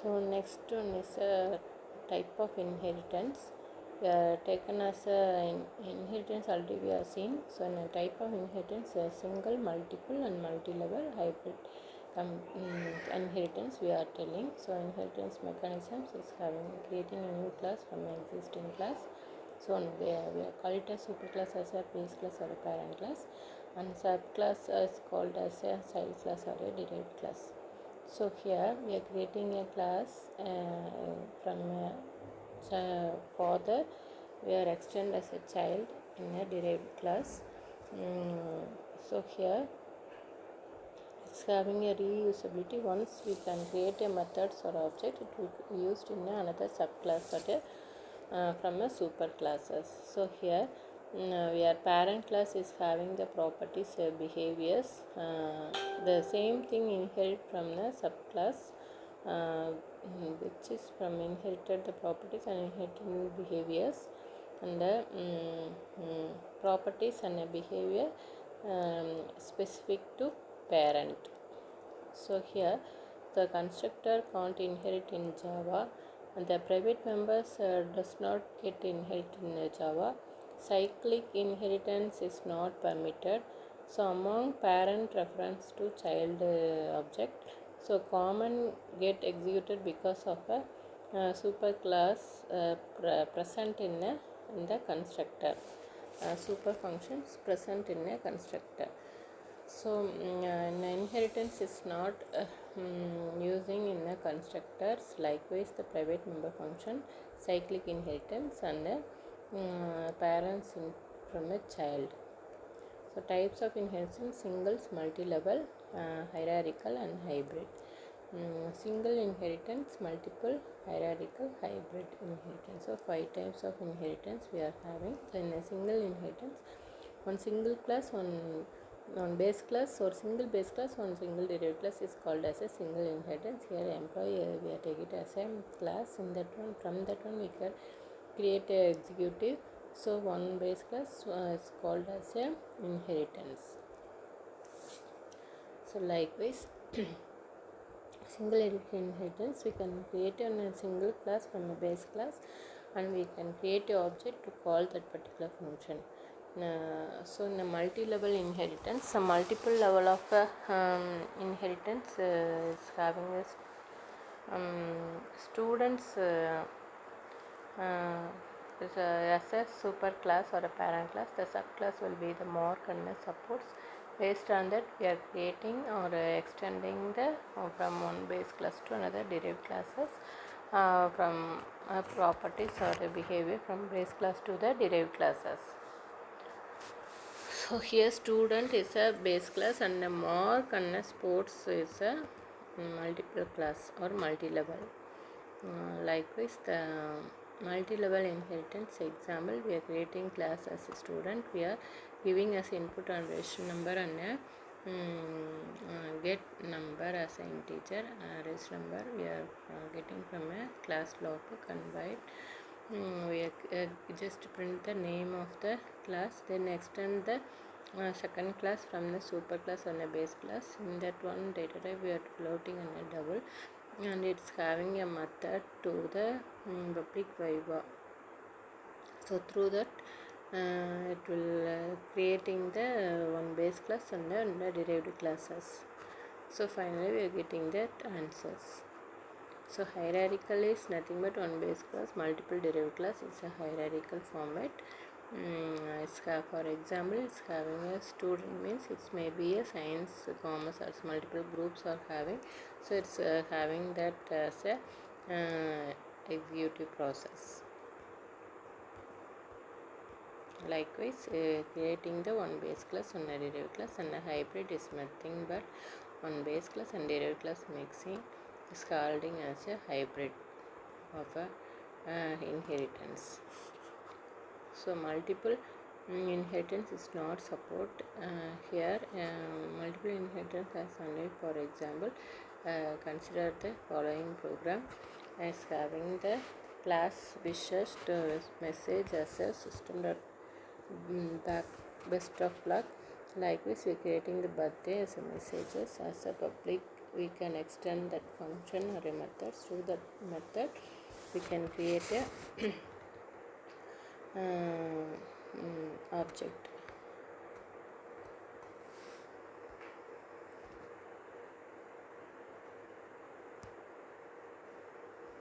So next one is a type of inheritance. We are taken as a inheritance already we have seen. So in a type of inheritance, a single, multiple and multi-level hybrid inheritance we are telling. So inheritance mechanisms is creating a new class from an existing class. So we are call it a superclass as a base class or a parent class, and subclass is called as a child class or a derived class. So here we are creating a class from father. We are extend as a child in a derived class. So here it's having a reusability. Once we can create a methods or object, it will be used in another subclass or from a super classes. So here we are parent class is having the properties behaviors. The same thing inherit from the subclass, which is from inherited the properties and inherited behaviors, and the properties and behavior specific to parent. So here the constructor can't inherit in Java, and the private members does not get inherit in Java. Cyclic inheritance is not permitted. So among parent reference to child object, so common get executed because of a superclass present in the constructor. Super functions present in a constructor. So inheritance is not using in the constructors. Likewise the private member function, cyclic inheritance, and parents from a child. So types of inheritance: singles, multi-level, hierarchical and hybrid. Single inheritance, multiple, hierarchical, hybrid inheritance. So 5 types of inheritance we are having. So in a single inheritance, one single class, one base class, or single base class, one single derived class is called as a single inheritance. Here employee we are taking it as a class. In that one, from that one we can create a executive. So one base class is called as a inheritance. So likewise single inheritance, we can create a single class from a base class, and we can create an object to call that particular function. So in a multi-level inheritance, a multiple level of inheritance is having a students as a super class or a parent class. The subclass will be the mark and the supports. Based on that, we are creating or extending the from one base class to another derived classes, from properties or the behavior from base class to the derived classes. So here student is a base class, and a mark and a sports is a multiple class or multi-level. Likewise the multi-level inheritance example, we are creating class as a student. We are giving as input and registration number and a get number as an integer. Registration number we are getting from a class logbook, and byte we are just print the name of the class, then extend the second class from the super class on a base class. In that one data type we are floating on a double, and it's having a method to the public viva. So through that it will creating the one base class and the derived classes. So finally we are getting that answers. So hierarchical is nothing but one base class, multiple derived class. It's a hierarchical format. For example, it's having a student, means it may be a science, commerce, arts, multiple groups are having. So it's having that as a executive process. Likewise, creating the one base class and a derived class, and a hybrid is nothing but one base class and derived class mixing is called as a hybrid of a inheritance. So multiple inheritance is not support here. Multiple inheritance as only, for example, consider the following program as having the class wishes to message as a system dot back best of luck. Likewise, we are creating the birthday as a messages as a public we can extend that function or a method. Through that method we can create a object.